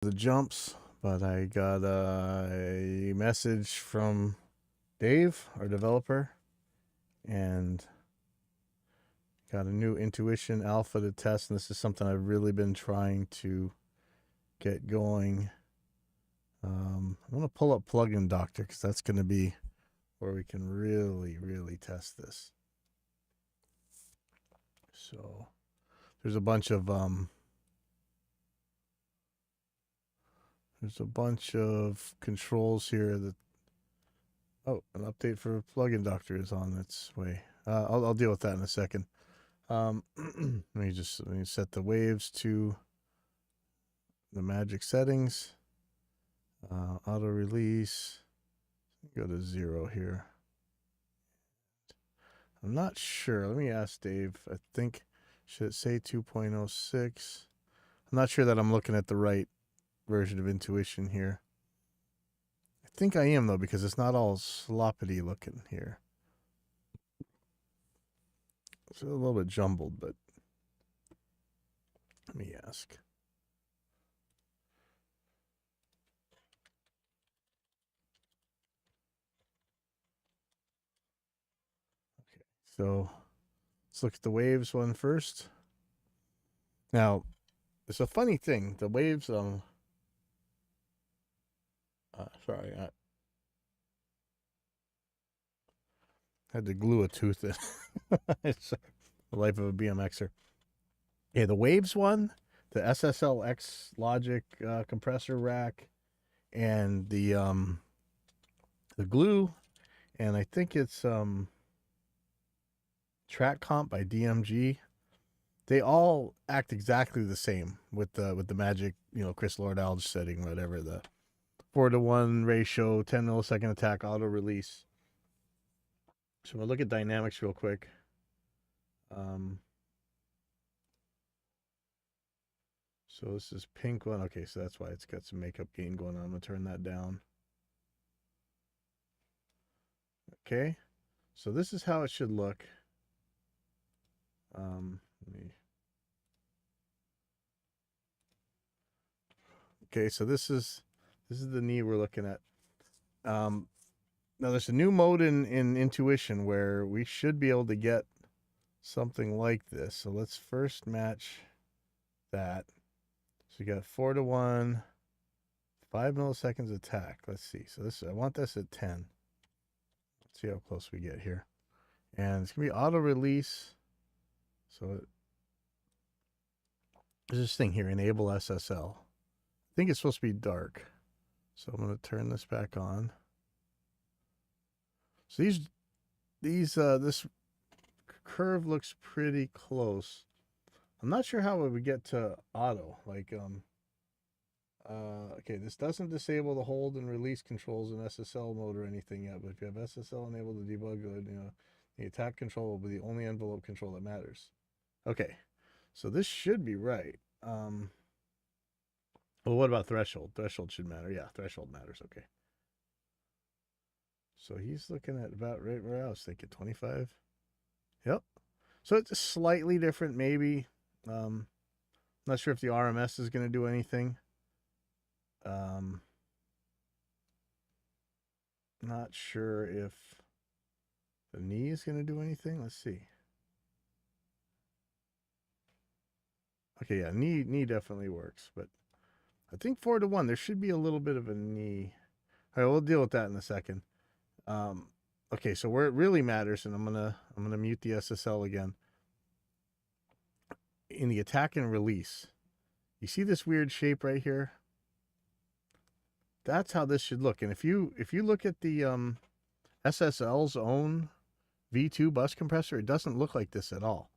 the jumps, but I got a message from Dave, our developer, and got a new Intuition Alpha to test. And this is something I've really been trying to get going. I'm going to pull up Plugin Doctor because that's going to be where we can really test this. So there's a bunch of controls here that. Oh, an update for Plugin Doctor is on its way. I'll deal with that in a second. Let me set the waves to the magic settings. Auto release. Go to 0 here. I'm not sure. Let me ask Dave. I think, should it say 2.06? I'm not sure that I'm looking at the right version of Intuition here. I think I am, though, because it's not all sloppity looking here. It's a little bit jumbled, but let me ask. Okay, so let's look at the waves one first. Now, it's a funny thing. The waves, sorry, I had to glue a tooth in. It's the life of a BMXer. Yeah, the waves one, the SSLX Logic compressor rack, and the glue, and I think it's Track Comp by DMG. They all act exactly the same with the magic, Chris Lord-Alge setting, whatever, the 4-to-1 ratio, 10 millisecond attack, auto release. So we'll look at dynamics real quick. So this is pink one. Okay, so that's why it's got some makeup gain going on. I'm gonna turn that down. Okay, so this is how it should look. Okay, so this is the knee we're looking at. Now there's a new mode in Intuition where we should be able to get something like this. So let's first match that. So we got 4-to-1, 5 milliseconds attack. Let's see. So this, I want this at 10. Let's see how close we get here. And it's gonna be auto release. So there's this thing here, enable SSL. I think it's supposed to be dark. So I'm gonna turn this back on. So this curve looks pretty close. I'm not sure how it would get to auto. Like, okay, this doesn't disable the hold and release controls in SSL mode or anything yet, but if you have SSL enabled to debug, the attack control will be the only envelope control that matters. Okay, so this should be right. Well, what about threshold? Threshold should matter. Yeah, threshold matters. Okay. So he's looking at about right where I was thinking, 25. Yep. So it's slightly different, maybe. Not sure if the RMS is going to do anything. Not sure if the knee is going to do anything. Let's see. Okay, yeah, knee definitely works, but I think 4-to-1 there should be a little bit of a knee. All right, we'll deal with that in a second. Okay, so where it really matters, and I'm gonna mute the SSL again. In the attack and release, you see this weird shape right here? That's how this should look. And if you look at the SSL's own V2 bus compressor, it doesn't look like this at all.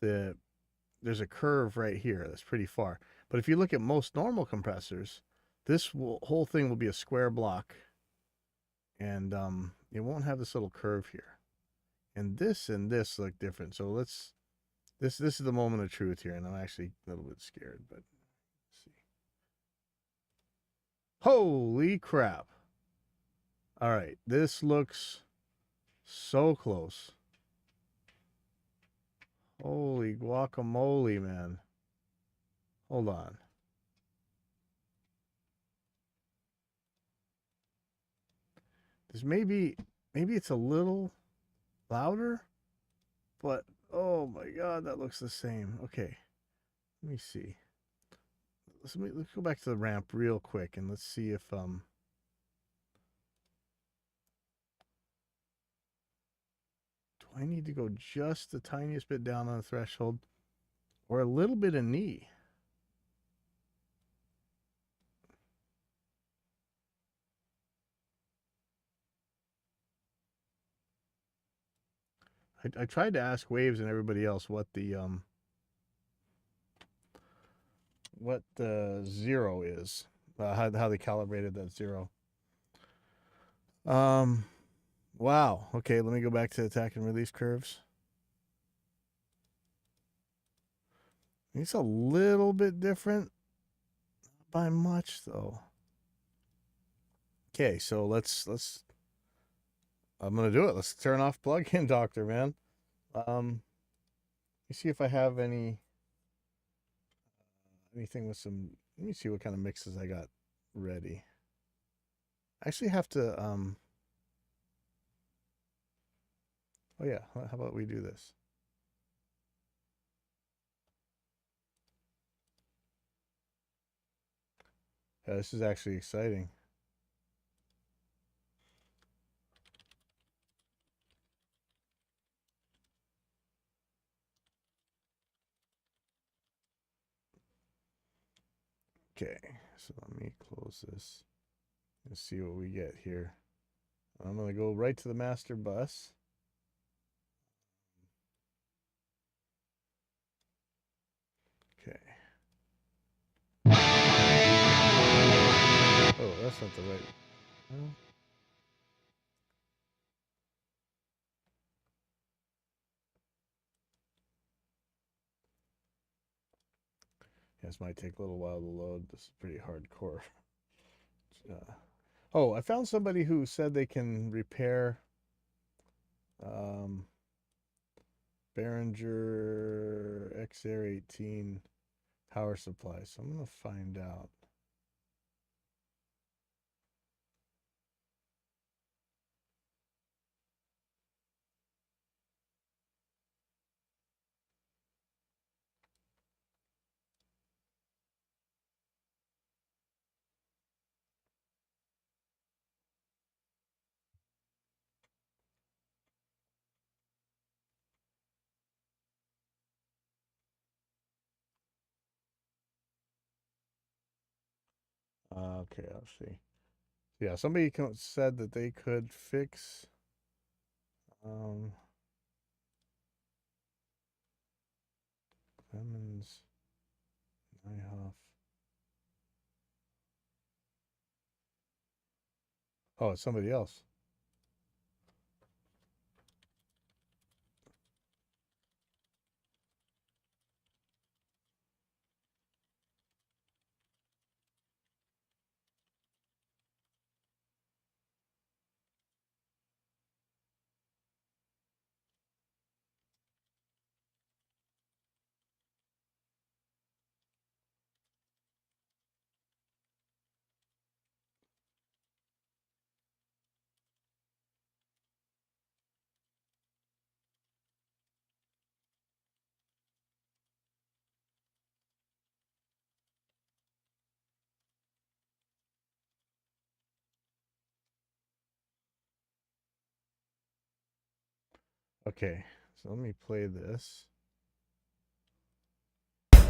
There's a curve right here that's pretty far. But if you look at most normal compressors, this whole thing will be a square block, and it won't have this little curve here. And this look different. So this is the moment of truth here, and I'm actually a little bit scared, but let's see. Holy crap. All right, this looks so close. Holy guacamole, man. Hold on. This maybe it's a little louder, but oh my god, that looks the same. Okay, let me see. Let's go back to the ramp real quick and let's see if do I need to go just the tiniest bit down on the threshold or a little bit of knee? I tried to ask Waves and everybody else what the zero is, how they calibrated that zero. Wow. Okay, let me go back to attack and release curves. It's a little bit different, not by much though. Okay, so let's I'm gonna do it. Let's turn off plug-in doctor, man. Let me see if I have anything with some. Let me see what kind of mixes I got ready. I actually have to oh yeah, how about we do this? Yeah, this is actually exciting. Okay, so let me close this and see what we get here. I'm going to go right to the master bus. Okay. Oh, that's not the right. Well, yeah, this might take a little while to load. This is pretty hardcore. Oh, I found somebody who said they can repair Behringer XR 18 power supply. So I'm going to find out. Okay, I'll see. Yeah, somebody said that they could fix Clemens, Nyhoff. Oh, it's somebody else. Okay, so let me play this. So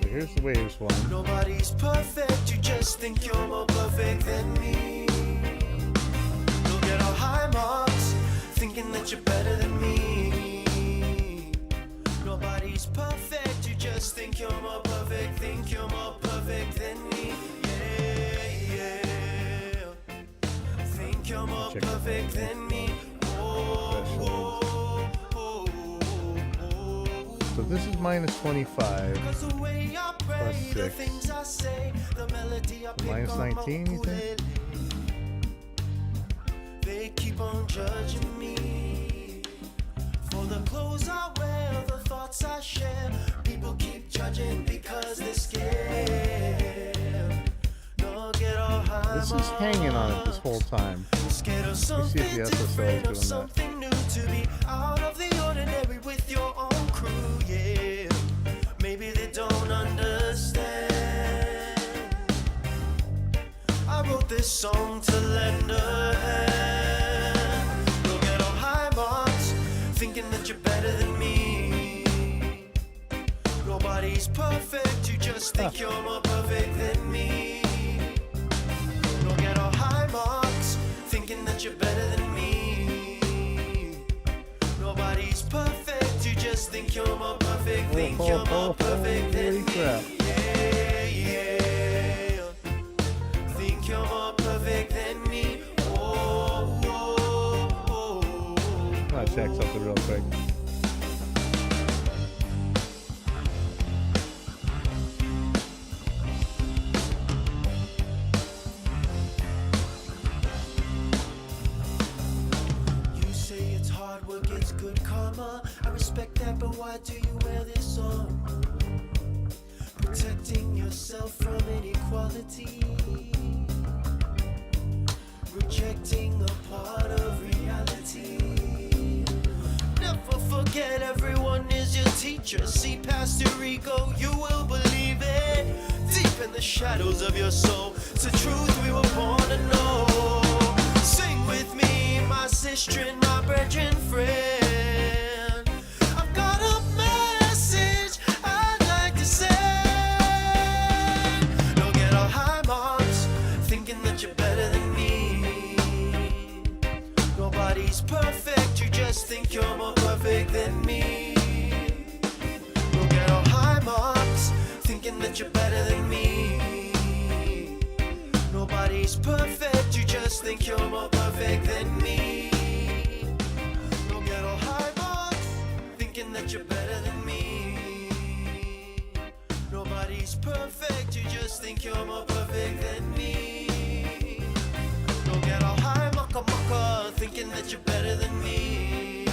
here's the Waves one. Nobody's perfect, you just think you're more perfect than me. You'll get all high marks, thinking that you're better than me. Nobody's perfect, you just think you're more perfect, think you're more perfect than me. Yeah, yeah. Think you're more perfect than me. So this is minus 25 plus 6. Minus 19, you think? They keep on judging me. hanging on it this whole time. Scared of Let's see something if the SSL different, of is doing that. something new, to be out of the ordinary with your own crew, yeah. Maybe they don't understand. I wrote this song to lend a hand. You'll get all high marks, thinking that you're better than me. Nobody's perfect, you just think you're more perfect than me. You'll get all high marks, thinking that you're better than me. Nobody's perfect, you just think you're more perfect, think you're more perfect than me. Yeah, yeah. Think you're more perfect than me. Oh, oh, oh. I'll check something real quick. You say it's hard work, it's good karma. I respect that, but why do you wear this on? Protecting yourself from inequality, rejecting a part of reality. Never forget everyone is your teacher. See past your ego, you will believe it. Deep in the shadows of your soul, it's the truth we were born to know. Sing with me, my sister and my brethren friend. I've got a message I'd like to send. Don't get all high marks, thinking that you're better than me. Nobody's perfect, you just think you're more perfect than me. Don't get all high marks, thinking that you're better than me. Nobody's perfect, you just think you're more perfect than me. Don't get all high marks, thinking that you're better than me. Nobody's perfect, you just think you're more perfect than me. Don't get all high mucka, thinking that you're better than me.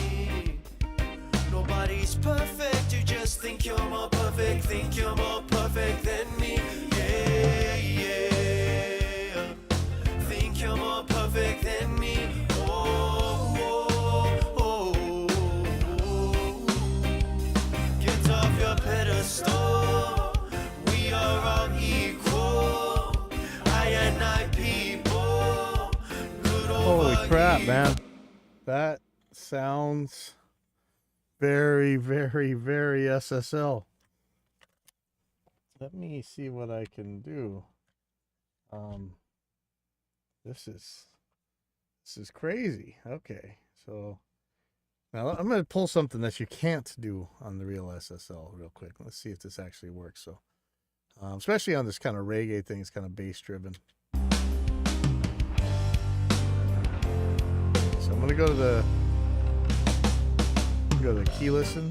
Nobody's perfect, you just think you're more perfect, think you're more perfect than me. Yeah, yeah. Think you're more perfect than me. Oh, oh, oh, oh. Get off your pedestal. We are all equal. I and I people. Good over Holy crap, evil. man. That sounds very, very, very SSL. Let me see what I can do. This is crazy. Okay, so now I'm gonna pull something that you can't do on the real SSL real quick. Let's see if this actually works. So, especially on this kind of reggae thing, it's kind of bass driven. So I'm gonna go to the key listen.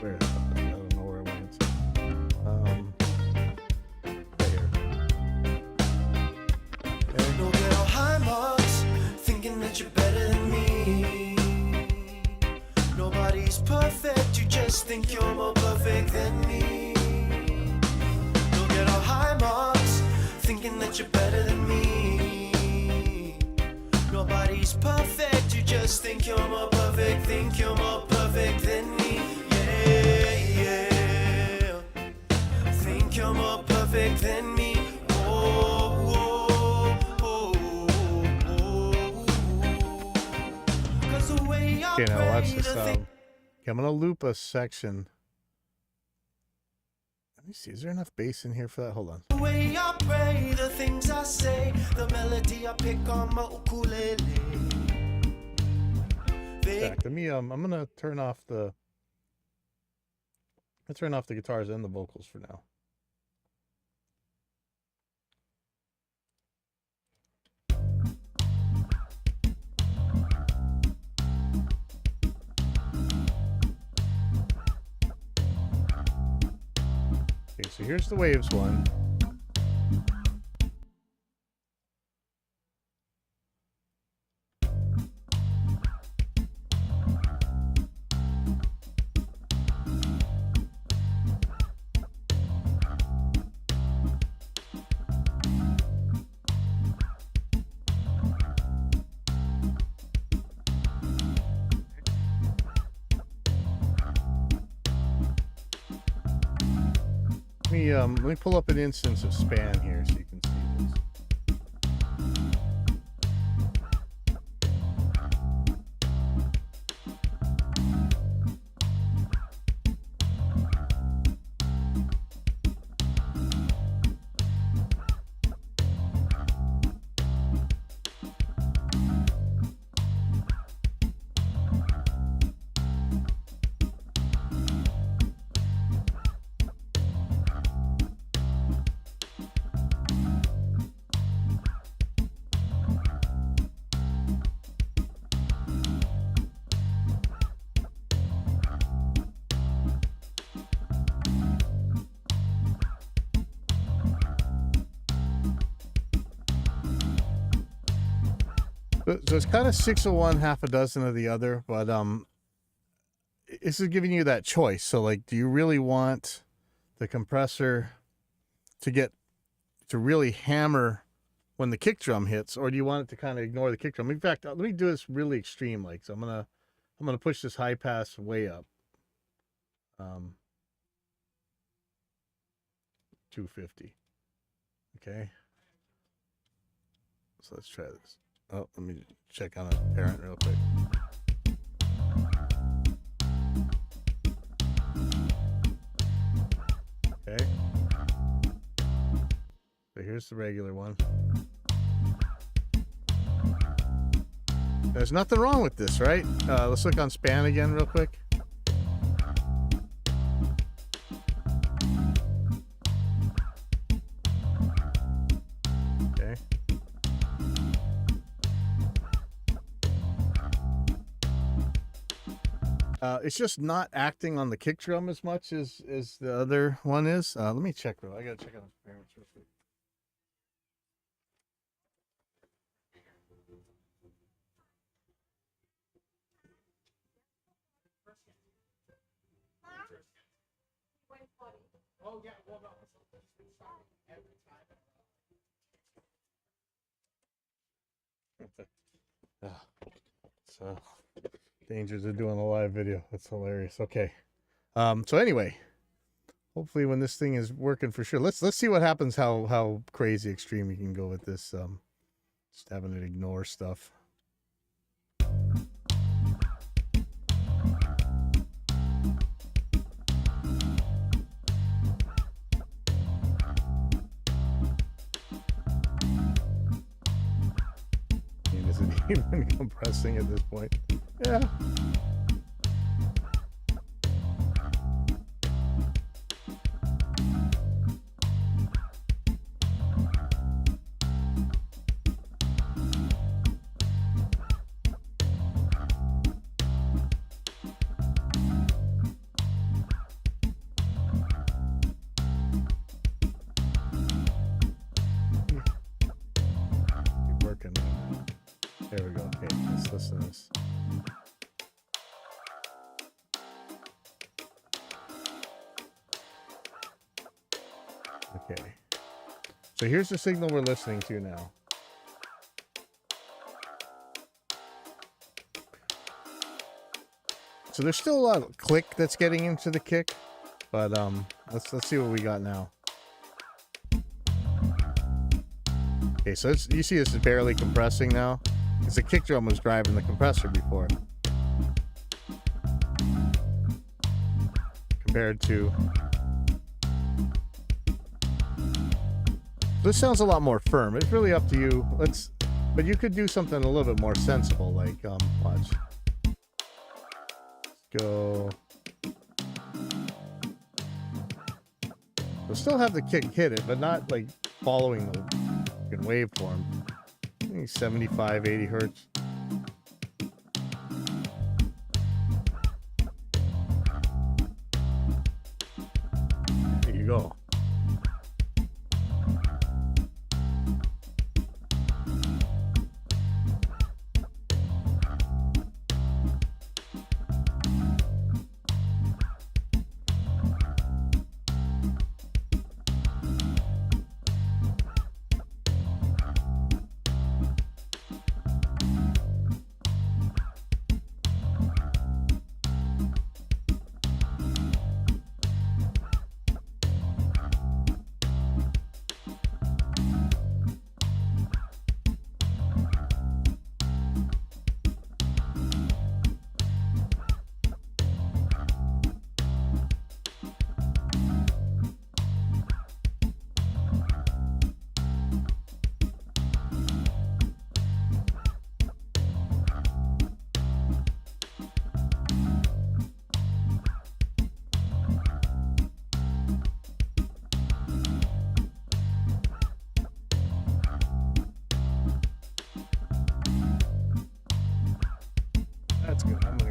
Where? I don't know where it went. Right here. Okay. Don't get all high marks, thinking that you're better than me. Nobody's perfect, you just think you're more perfect than me. Don't get all high marks, thinking that you're better than me. Nobody's perfect, you just think you're more perfect, think you're more perfect than me. Yeah, yeah. Think you're more perfect than me. Oh, oh, oh, oh, oh. 'Cause the way I Okay, now watch pray this. to Okay, think I'm gonna loop a section. Let me see. Is there enough bass in here for that? Hold on. the way I pray, the things I say, the melody I pick on my ukulele. Back. Let me. I'm gonna turn off the. Let's turn off the guitars and the vocals for now. Okay, so here's the waves one. me pull up an instance of span here so you can see this. So it's kind of 6 of one, half a dozen of the other, but this is giving you that choice. So like, do you really want the compressor to really hammer when the kick drum hits, or do you want it to kind of ignore the kick drum? In fact, let me do this really extreme. Like, so I'm gonna push this high pass way up. 250. Okay. So let's try this. Oh, let me check on a parent real quick. Okay. So here's the regular one. There's nothing wrong with this, right? Let's look on span again real quick. Okay. It's just not acting on the kick drum as much as the other one is. Let me check real. I gotta check on the parents real quick. Oh yeah, well no. So dangers of doing a live video. That's hilarious. Okay. So anyway, hopefully when this thing is working for sure, let's see what happens, how crazy extreme you can go with this. Just having it ignore stuff. Is it even compressing at this point? Yeah. Keep working. There we go. Okay, let's listen to this. Okay. So here's the signal we're listening to now. So there's still a lot of click that's getting into the kick, but let's see what we got now. Okay, so you see this is barely compressing now, because the kick drum was driving the compressor before. Compared to... This sounds a lot more firm. It's really up to you. But you could do something a little bit more sensible, like, watch. Let's go. We'll still have the kick hit it, but not like following the waveform. I think 75, 80 hertz. There you go. That's good. I'm gonna